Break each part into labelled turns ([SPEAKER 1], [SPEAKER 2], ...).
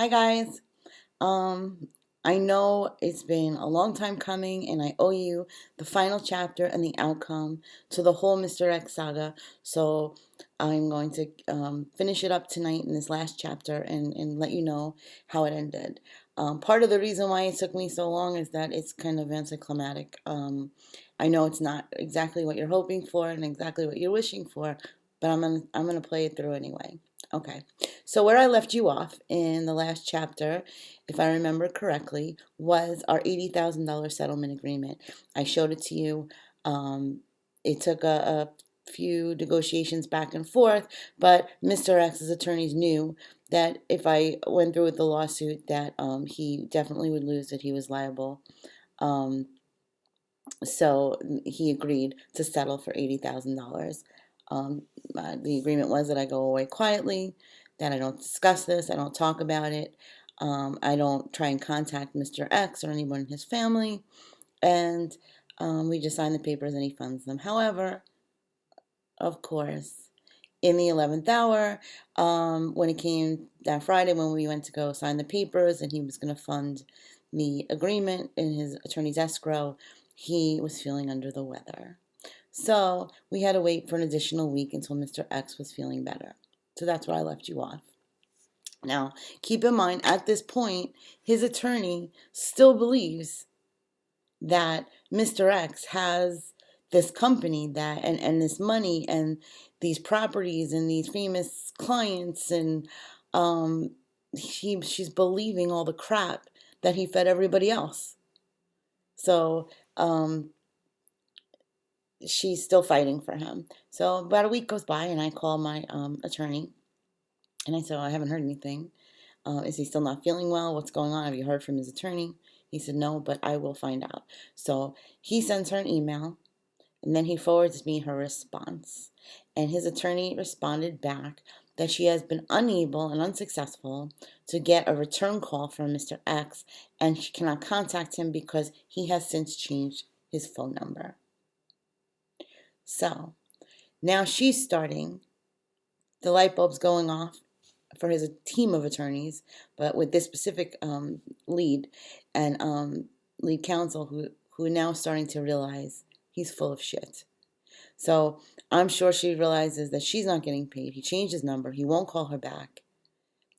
[SPEAKER 1] Hi guys. Um, I know it's been a long time coming, and I owe you the final chapter and the outcome to the whole Mr. X saga. So I'm going to finish it up tonight in this last chapter and let you know how it ended. Part of the reason why it took me so long is that it's kind of anticlimactic. I know it's not exactly what you're hoping for and exactly what you're wishing for, but I'm gonna play it through anyway. Okay. So where I left you off in the last chapter, if I remember correctly, was our $80,000 settlement agreement. I showed it to you. Um, it took a few negotiations back and forth, but Mr. X's attorneys knew that if I went through with the lawsuit, that he definitely would lose, that he was liable. Um, so he agreed to settle for $80,000. The agreement was that I go away quietly, that I don't discuss this, I don't talk about it, I don't try and contact Mr. X or anyone in his family, and we just sign the papers and he funds them. However, of course, in the 11th hour, when it came that Friday when we went to go sign the papers and he was going to fund the agreement in his attorney's escrow, he was feeling under the weather. So we had to wait for an additional week until Mr. X was feeling better. So that's where I left you off. Now, keep in mind, at this point, his attorney still believes that Mr. X has this company that and this money and these properties and these famous clients and um she's believing all the crap that he fed everybody else. So she's still fighting for him. So about a week goes by and I call my attorney and I said, I haven't heard anything. Is he still not feeling well? What's going on? Have you heard from his attorney? He said, no, but I will find out. So he sends her an email and then he forwards me her response. And his attorney responded back that she has been unable and unsuccessful to get a return call from Mr. X and she cannot contact him because he has since changed his phone number. So now she's starting, the light bulb's going off for his team of attorneys, but with this specific lead and lead counsel who are now starting to realize he's full of shit. So I'm sure she realizes that she's not getting paid. He changed his number. He won't call her back.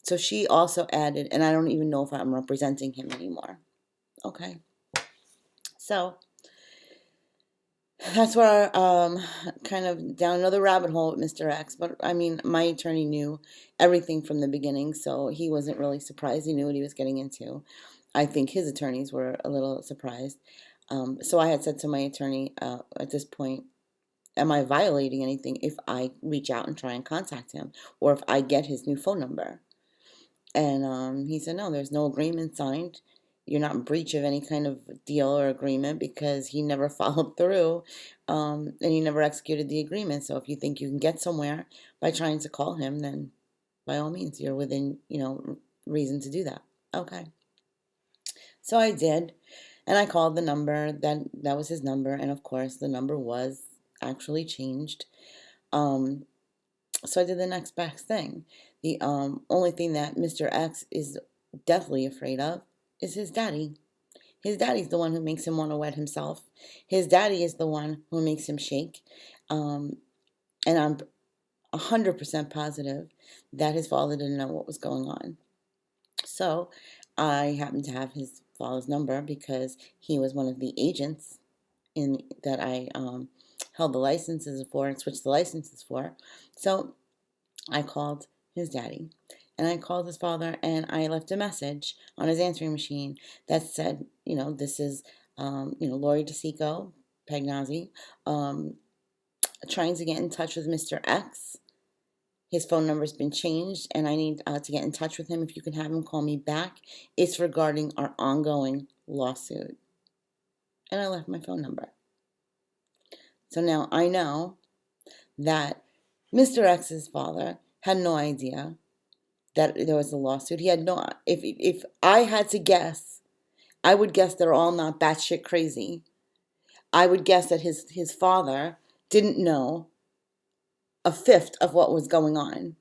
[SPEAKER 1] So she also added, and I don't even know if I'm representing him anymore. Okay. So that's where kind of down another rabbit hole with Mr. X. But I mean, my attorney knew everything from the beginning, so he wasn't really surprised. He knew what he was getting into. I think his attorneys were a little surprised. So I had said to my attorney at this point, am I violating anything if I reach out and try and contact him or if I get his new phone number? And he said, no, there's no agreement signed. You're not in breach of any kind of deal or agreement because he never followed through and he never executed the agreement. So if you think you can get somewhere by trying to call him, then by all means, you're within, reason to do that. Okay. So I did. And I called the number. That was his number. And of course, the number was actually changed. Um, so I did the next best thing. The only thing that Mr. X is deathly afraid of is his daddy. His daddy's the one who makes him want to wet himself. His daddy is the one who makes him shake. Um, and I'm 100% positive that his father didn't know what was going on. So I happened to have his father's number because he was one of the agents in that I held the licenses for and switched the licenses for. So I called his daddy and I called his father and I left a message on his answering machine that said, this is, Lori DeSico, Pagnazi, trying to get in touch with Mr. X. His phone number's been changed and I need to get in touch with him. If you can have him call me back, it's regarding our ongoing lawsuit. And I left my phone number. So now I know that Mr. X's father had no idea that there was a lawsuit. He had no. If I had to guess, I would guess they're all not batshit crazy. I would guess that his father didn't know a fifth of what was going on,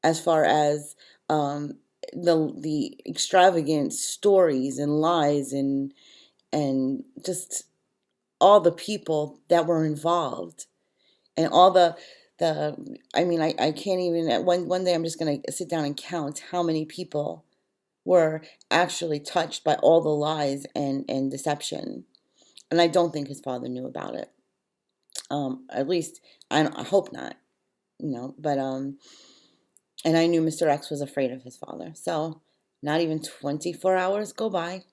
[SPEAKER 1] as far as the extravagant stories and lies and just all the people that were involved and all the I mean I can't even one day I'm just gonna sit down and count how many people were actually touched by all the lies and deception. And I don't think his father knew about it. At least I hope not, but and I knew Mr. X was afraid of his father. So not even 24 hours go by.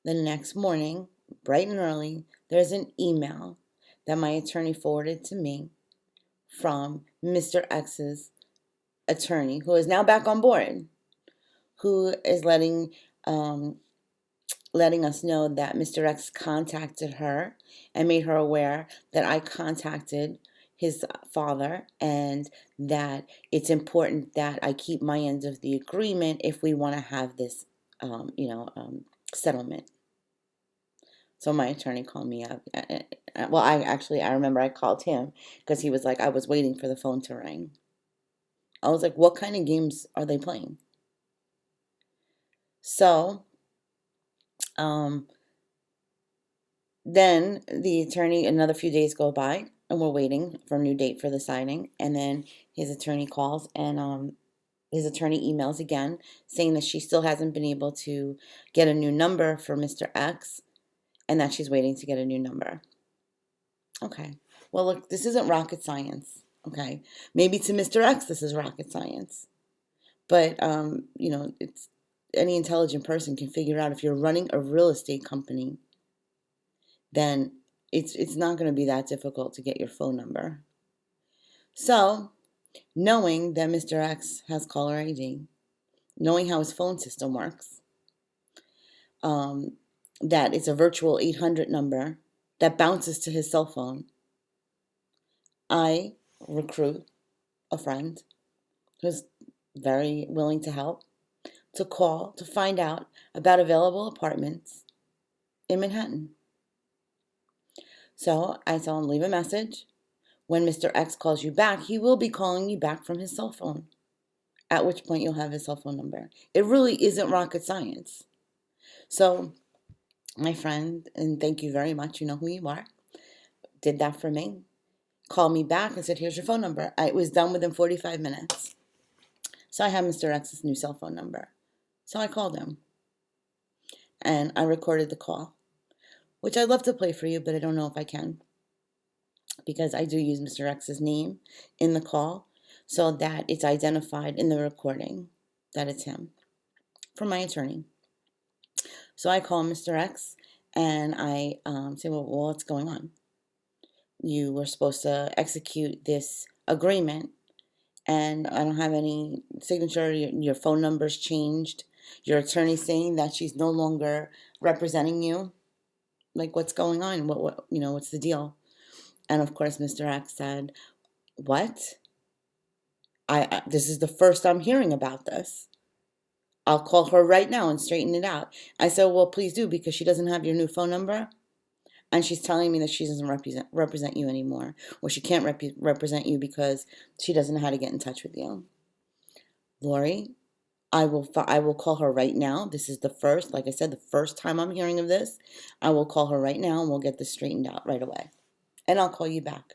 [SPEAKER 1] The next morning, bright and early, there's an email that my attorney forwarded to me from Mr. X's attorney, who is now back on board, who is um, letting us know that Mr. X contacted her and made her aware that I contacted his father and that it's important that I keep my end of the agreement if we want to have this, settlement. So my attorney called me up. Well, I remember I called him because he was like, I was waiting for the phone to ring. I was like, what kind of games are they playing? So, um, then the attorney, another few days go by, and we're waiting for a new date for the signing. And then his attorney calls, and his attorney emails again saying that she still hasn't been able to get a new number for Mr. X and that she's waiting to get a new number. Okay. Well, look, this isn't rocket science. Okay. Maybe to Mr. X, this is rocket science. But, it's any intelligent person can figure out if you're running a real estate company, then it's not going to be that difficult to get your phone number. So, knowing that Mr. X has caller ID, knowing how his phone system works, um, that it's a virtual 800 number that bounces to his cell phone, I recruit a friend who's very willing to help to call to find out about available apartments in Manhattan. So I tell him, leave a message. When Mr. X calls you back, he will be calling you back from his cell phone, at which point you'll have his cell phone number. It really isn't rocket science. So, my friend, and thank you very much, you know who you are, did that for me. Called me back and said, here's your phone number. It was done within 45 minutes. So I have Mr. X's new cell phone number. So I called him and I recorded the call, which I'd love to play for you, but I don't know if I can because I do use Mr. X's name in the call so that it's identified in the recording that it's him from my attorney. So I call Mr. X and I say, well, what's going on? You were supposed to execute this agreement and I don't have any signature. Your phone number's changed. Your attorney's saying that she's no longer representing you. Like, what's going on? What's the deal? And of course, Mr. X said, what? This is the first I'm hearing about this. I'll call her right now and straighten it out. I said, well, please do, because she doesn't have your new phone number. And she's telling me that she doesn't represent you anymore. Or she can't represent you because she doesn't know how to get in touch with you. Lori, I will call her right now. This is like I said, the first time I'm hearing of this. I will call her right now and we'll get this straightened out right away. And I'll call you back.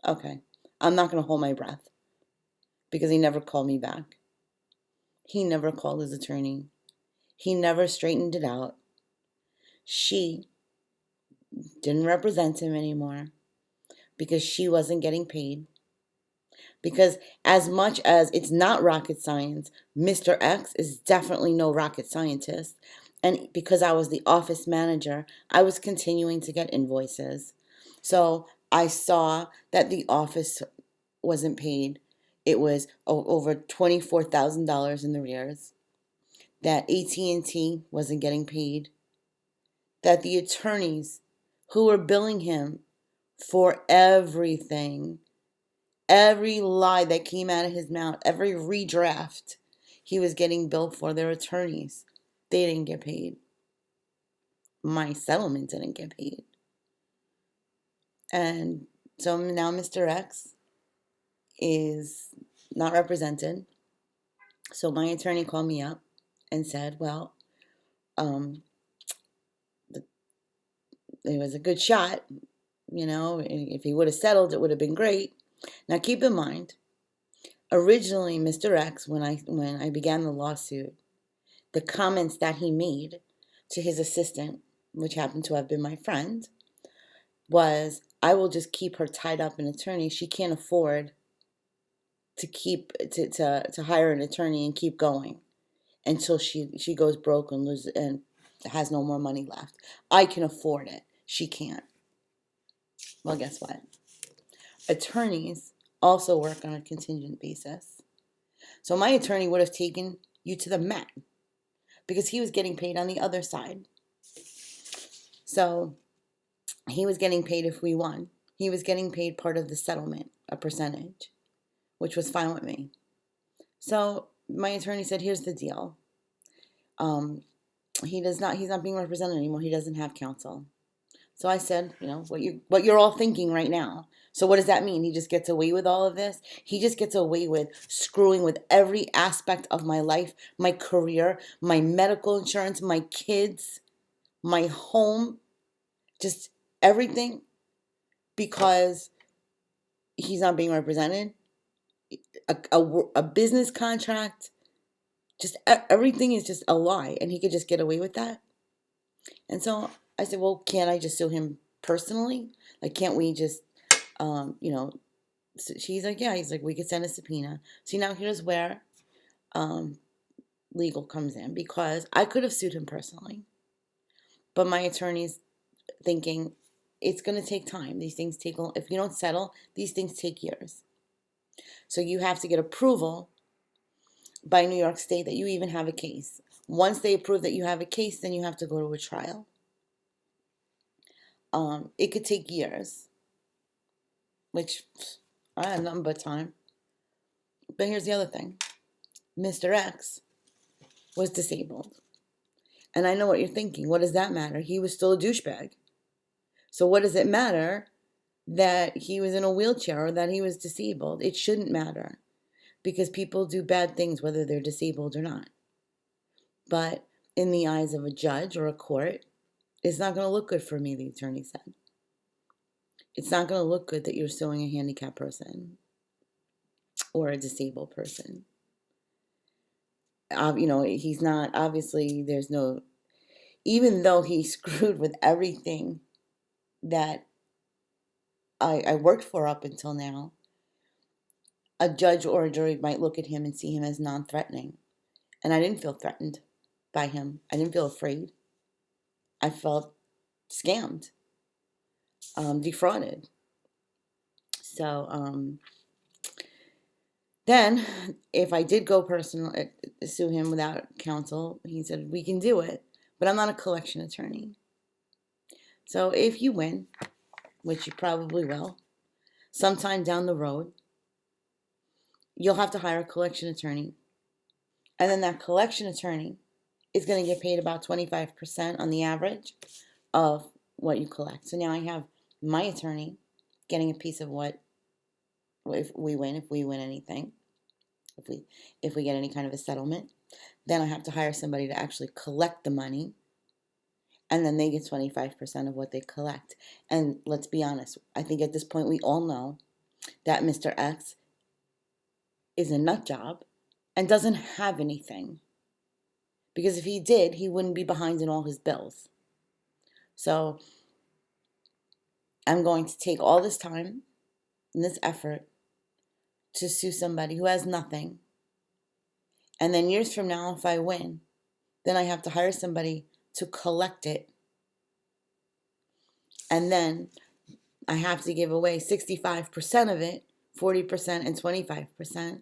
[SPEAKER 1] Okay. I'm not going to hold my breath because he never called me back. He never called his attorney. He never straightened it out. She didn't represent him anymore because she wasn't getting paid. Because as much as it's not rocket science, Mr. X is definitely no rocket scientist. And because I was the office manager, I was continuing to get invoices. So I saw that the office wasn't paid. It was over $24,000 in the arrears. That AT&T wasn't getting paid. That the attorneys who were billing him for everything, every lie that came out of his mouth, every redraft he was getting billed for, their attorneys, they didn't get paid. My settlement didn't get paid. And so now Mr. X is not represented. So my attorney called me up and said, well, um, it was a good shot. If he would have settled, it would have been great. Now, keep in mind, originally, Mr. X, when I began the lawsuit, the comments that he made to his assistant, which happened to have been my friend, was, I will just keep her tied up in attorney. She can't afford to hire an attorney and keep going until she goes broke and loses and has no more money left. I can afford it. She can't. Well, guess what? Attorneys also work on a contingent basis. So my attorney would have taken you to the Met because he was getting paid on the other side. So he was getting paid if we won. He was getting paid part of the settlement, a percentage, which was fine with me. So my attorney said, here's the deal. He's not being represented anymore. He doesn't have counsel. So I said, what you're all thinking right now. So what does that mean? He just gets away with all of this? He just gets away with screwing with every aspect of my life, my career, my medical insurance, my kids, my home, just everything, because he's not being represented. A business contract, just everything is just a lie, and he could just get away with that. And so I said, well, can't I just sue him personally? Like, can't we just, so she's like, yeah. He's like, we could send a subpoena. See, now here's where legal comes in, because I could have sued him personally, but my attorney's thinking it's going to take time. These things take, if you don't settle, these things take years. So you have to get approval by New York State that you even have a case. Once they approve that you have a case, then you have to go to a trial. It could take years, which I have nothing but time. But here's the other thing. Mr. X was disabled. And I know what you're thinking. What does that matter? He was still a douchebag. So what does it matter that he was in a wheelchair or that he was disabled? It shouldn't matter, because people do bad things whether they're disabled or not. But in the eyes of a judge or a court, it's not going to look good for me, the attorney said. It's not going to look good that you're suing a handicapped person or a disabled person. He's not, obviously, there's no, even though he screwed with everything that I worked for up until now, a judge or a jury might look at him and see him as non-threatening. And I didn't feel threatened by him. I didn't feel afraid. I felt scammed, defrauded. So then, if I did go sue him without counsel, he said, we can do it, but I'm not a collection attorney. So if you win, which you probably will, sometime down the road, you'll have to hire a collection attorney. And then that collection attorney is going to get paid about 25% on the average of what you collect. So now I have my attorney getting a piece of what, if we win anything, if we get any kind of a settlement, then I have to hire somebody to actually collect the money, and then they get 25% of what they collect. And let's be honest, I think at this point we all know that Mr. X is a nut job and doesn't have anything. Because if he did, he wouldn't be behind in all his bills. So I'm going to take all this time and this effort to sue somebody who has nothing. And then years from now, if I win, then I have to hire somebody to collect it. And then I have to give away 65% of it, 40% and 25%.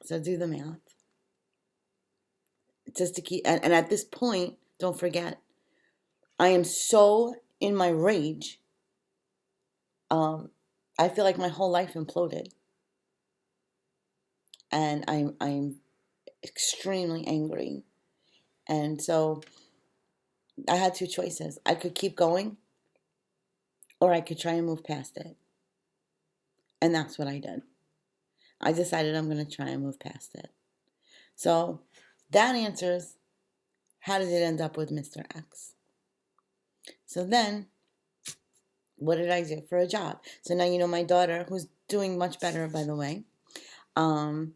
[SPEAKER 1] So do the math. Just to keep, and at this point, don't forget, I am so in my rage. I feel like my whole life imploded. And I'm extremely angry. And so I had two choices. I could keep going, or I could try and move past it. And that's what I did. I decided I'm going to try and move past it. So That answers how did it end up with Mr. X. So then, what did I do for a job? So now you know my daughter, who's doing much better, by the way, um,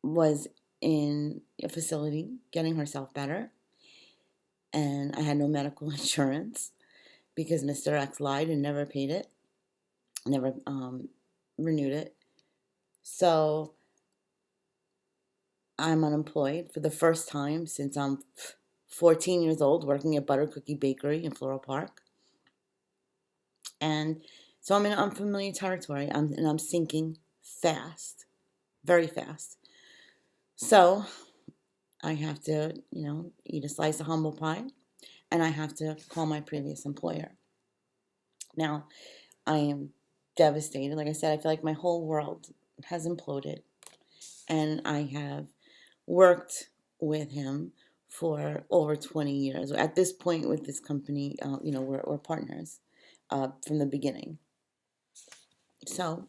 [SPEAKER 1] was in a facility getting herself better, and I had no medical insurance because Mr. X lied and never paid it, never renewed it. So I'm unemployed for the first time since I'm 14 years old, working at Butter Cookie Bakery in Floral Park. And so I'm in unfamiliar territory, and I'm sinking fast, very fast. So I have to, eat a slice of humble pie, and I have to call my previous employer. Now, I am devastated. Like I said, I feel like my whole world has imploded, and I have worked with him for over 20 years. At this point, with this company, we're partners from the beginning. So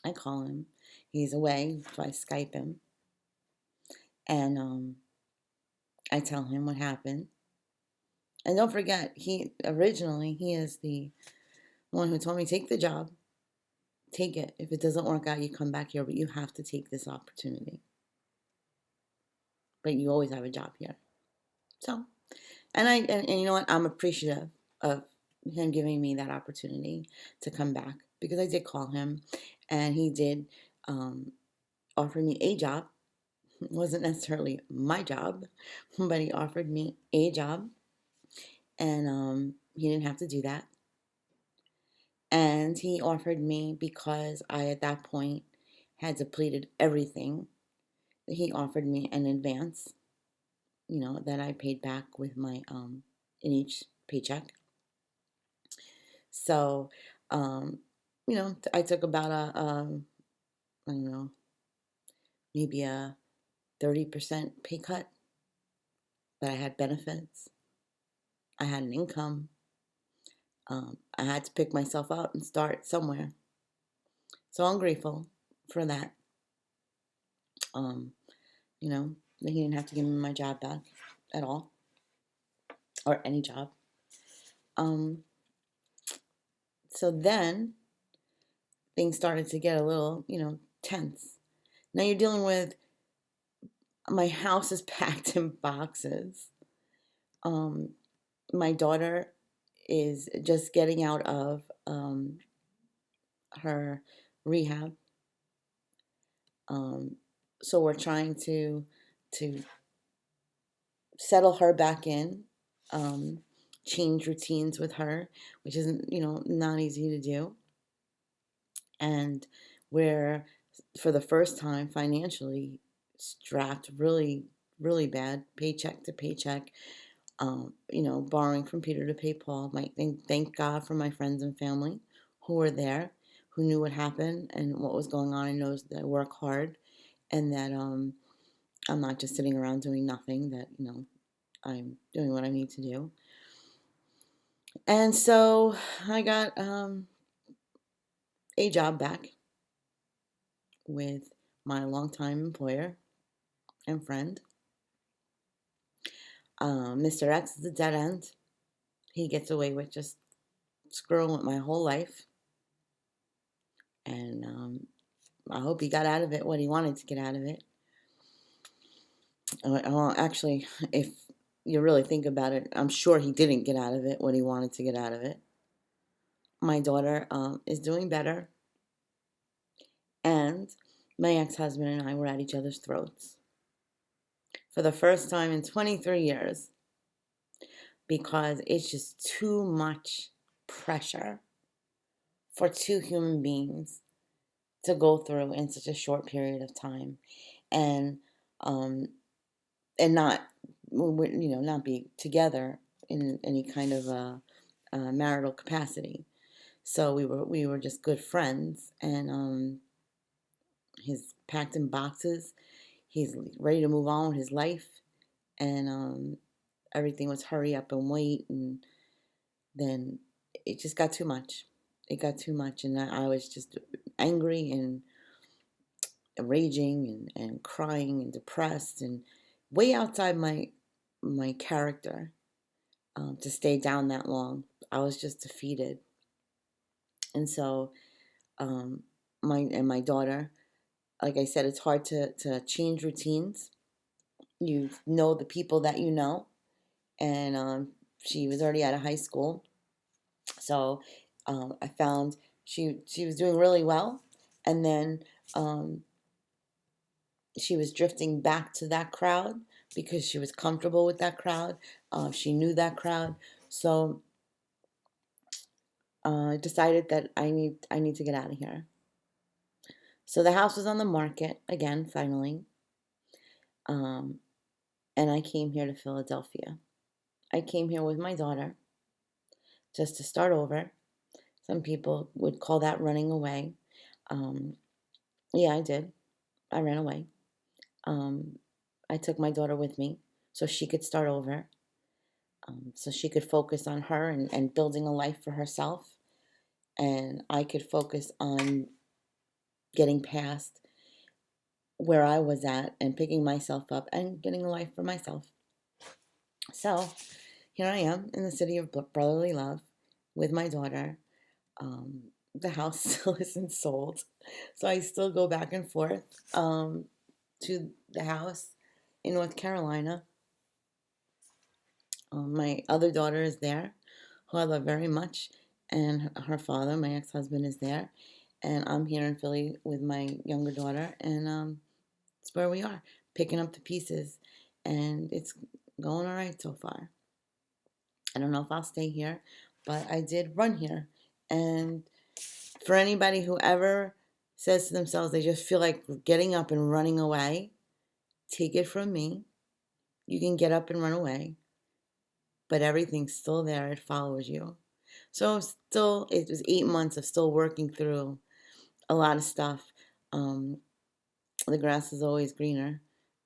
[SPEAKER 1] I call him. He's away, so I Skype him, and I tell him what happened. And don't forget, he is the one who told me, take the job, take it. If it doesn't work out, you come back here, but you have to take this opportunity. But you always have a job here. So, and you know what? I'm appreciative of him giving me that opportunity to come back, because I did call him, and he did offer me a job. It wasn't necessarily my job, but he offered me a job, and he didn't have to do that. And he offered me, because I at that point had depleted everything, he offered me an advance, that I paid back with my in each paycheck. So, I took about I don't know, maybe a 30% pay cut, but I had benefits. I had an income. I had to pick myself up and start somewhere. So I'm grateful for that. Um, that he didn't have to give me my job back at all, or any job. Um, so then things started to get a little, tense. Now you're dealing with, my house is packed in boxes. Um, my daughter is just getting out of her rehab. Um, so we're trying to settle her back in, um, change routines with her, which isn't, not easy to do. And we're, for the first time, financially strapped really, really bad, paycheck to paycheck. Borrowing from Peter to pay Paul. Thank God for my friends and family who were there, who knew what happened and what was going on, and knows that I work hard, and that I'm not just sitting around doing nothing, that, I'm doing what I need to do. And so I got a job back with my longtime employer and friend. Mr. X is a dead end. He gets away with just screwing with my whole life. And I hope he got out of it what he wanted to get out of it. Well, actually, if you really think about it, I'm sure he didn't get out of it what he wanted to get out of it. My daughter is doing better. And my ex-husband and I were at each other's throats for the first time in 23 years, because it's just too much pressure for two human beings to go through in such a short period of time, and um, not, not be together in any kind of a marital capacity. So we were just good friends, and he's packed in boxes. He's ready to move on with his life, and everything was hurry up and wait, and then it just got too much. It got too much, and I was just angry, and raging and crying and depressed and way outside my character, to stay down that long. I was just defeated. And so, um, my daughter, like I said, it's hard to change routines. You know the people that you know, and she was already out of high school, so I found she was doing really well, and then um, she was drifting back to that crowd because she was comfortable with that crowd. She knew that crowd, so I decided that I need to get out of here. So the house was on the market again, finally, um, and I came here to Philadelphia. I came here with my daughter just to start over. Some people would call that running away. Um, yeah, I did. I ran away. Um, I took my daughter with me so she could start over, so she could focus on her and building a life for herself. And I could focus on getting past where I was at and picking myself up and getting a life for myself. So here I am in the city of brotherly love with my daughter. The house still isn't sold, so I still go back and forth to the house in North Carolina. My other daughter is there, who I love very much, and her father, my ex-husband, is there, and I'm here in Philly with my younger daughter, and it's where we are, picking up the pieces, and it's going all right so far. I don't know if I'll stay here, but I did run here, and for anybody who ever says to themselves they just feel like getting up and running away, take it from me. You can get up and run away, but everything's still there. It follows you. So still, it was 8 months of still working through a lot of stuff. Um, the grass is always greener,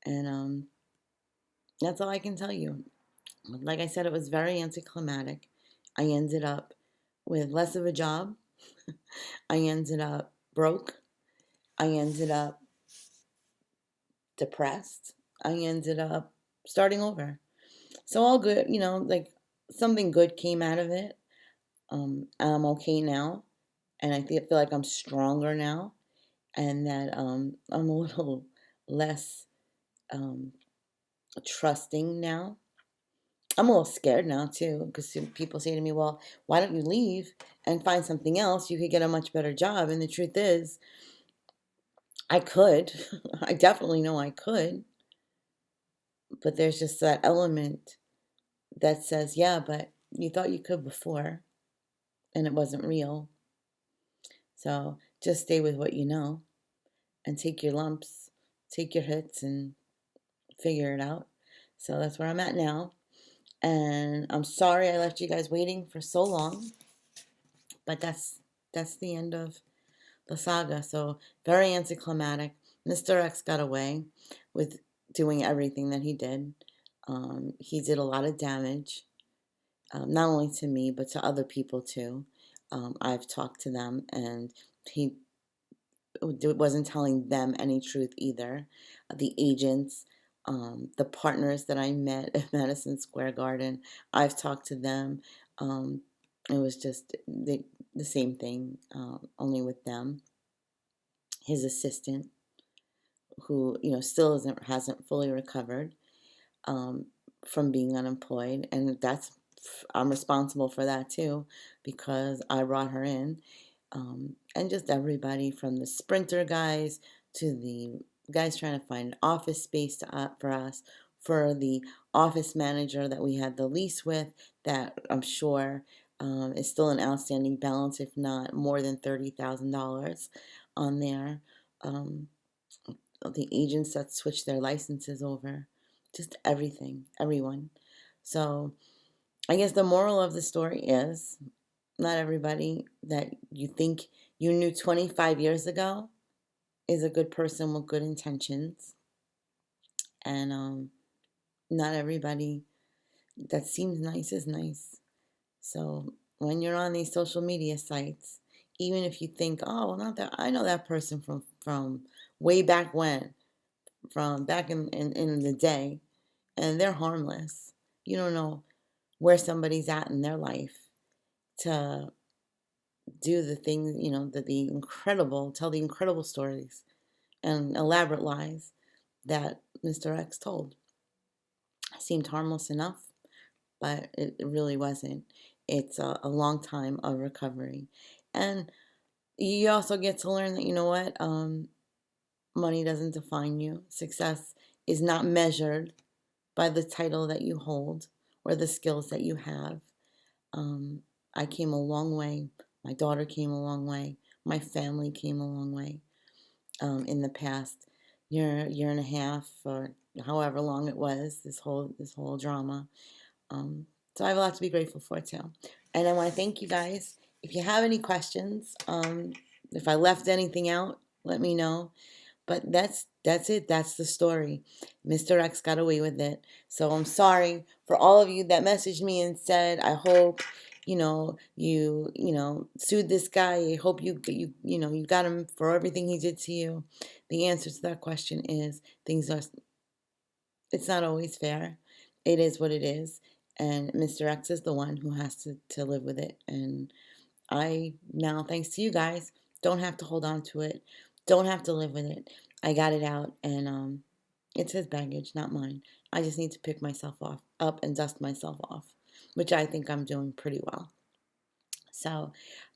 [SPEAKER 1] and that's all I can tell you. Like I said, it was very anticlimactic. I ended up with less of a job. I ended up broke. I ended up depressed. I ended up starting over. So all good, like something good came out of it. I'm okay now, and I feel like I'm stronger now, and that I'm a little less um, trusting now. I'm a little scared now too, because people say to me, "Well, why don't you leave and find something else? You could get a much better job." And the truth is, I could. I definitely know I could, but there's just that element that says, "Yeah, but you thought you could before, and it wasn't real." So just stay with what you know and take your lumps, take your hits, and figure it out. So that's where I'm at now. And I'm sorry I left you guys waiting for so long, but that's the end of the saga. So very anticlimactic. Mr. X got away with doing everything that he did. He did a lot of damage, not only to me but to other people too. I've talked to them, and he wasn't telling them any truth either. The agents, the partners that I met at Madison Square Garden, I've talked to them. Um, it was just the same thing, only with them. His assistant, who still hasn't fully recovered um, from being unemployed, and I'm responsible for that too because I brought her in. And just everybody from the sprinter guys to the guys trying to find office space for us, for the office manager that we had the lease with, that I'm sure is still an outstanding balance, if not more than $30,000 on there. Um, the agents that switched their licenses over, just everything, everyone. So I guess the moral of the story is not everybody that you think you knew 25 years ago is a good person with good intentions. And not everybody that seems nice is nice. So when you're on these social media sites, even if you think, oh, well, not that I know that person from way back when, from back in the day, and they're harmless. You don't know where somebody's at in their life to do the things, the incredible, tell the incredible stories and elaborate lies that Mr. X told. Seemed harmless enough, but it really wasn't. It's a long time of recovery. And you also get to learn that, you know what, money doesn't define you. Success is not measured by the title that you hold or the skills that you have. Um, I came a long way. My daughter came a long way. My family came a long way in the past year and a half, or however long it was. This whole drama. So I have a lot to be grateful for too. And I want to thank you guys. If you have any questions, if I left anything out, let me know. But that's it. That's the story. Mr. X got away with it. So I'm sorry for all of you that messaged me and said, I hope, you sued this guy. I hope you got him for everything he did to you. The answer to that question is it's not always fair. It is what it is. And Mr. X is the one who has to live with it. And I now, thanks to you guys, don't have to hold on to it. Don't have to live with it. I got it out, and it's his baggage, not mine. I just need to pick myself up and dust myself off, which I think I'm doing pretty well. So,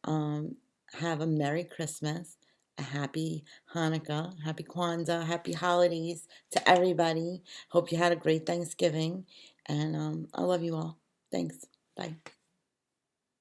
[SPEAKER 1] have a Merry Christmas, a Happy Hanukkah, Happy Kwanzaa, Happy Holidays to everybody. Hope you had a great Thanksgiving, and I love you all. Thanks. Bye.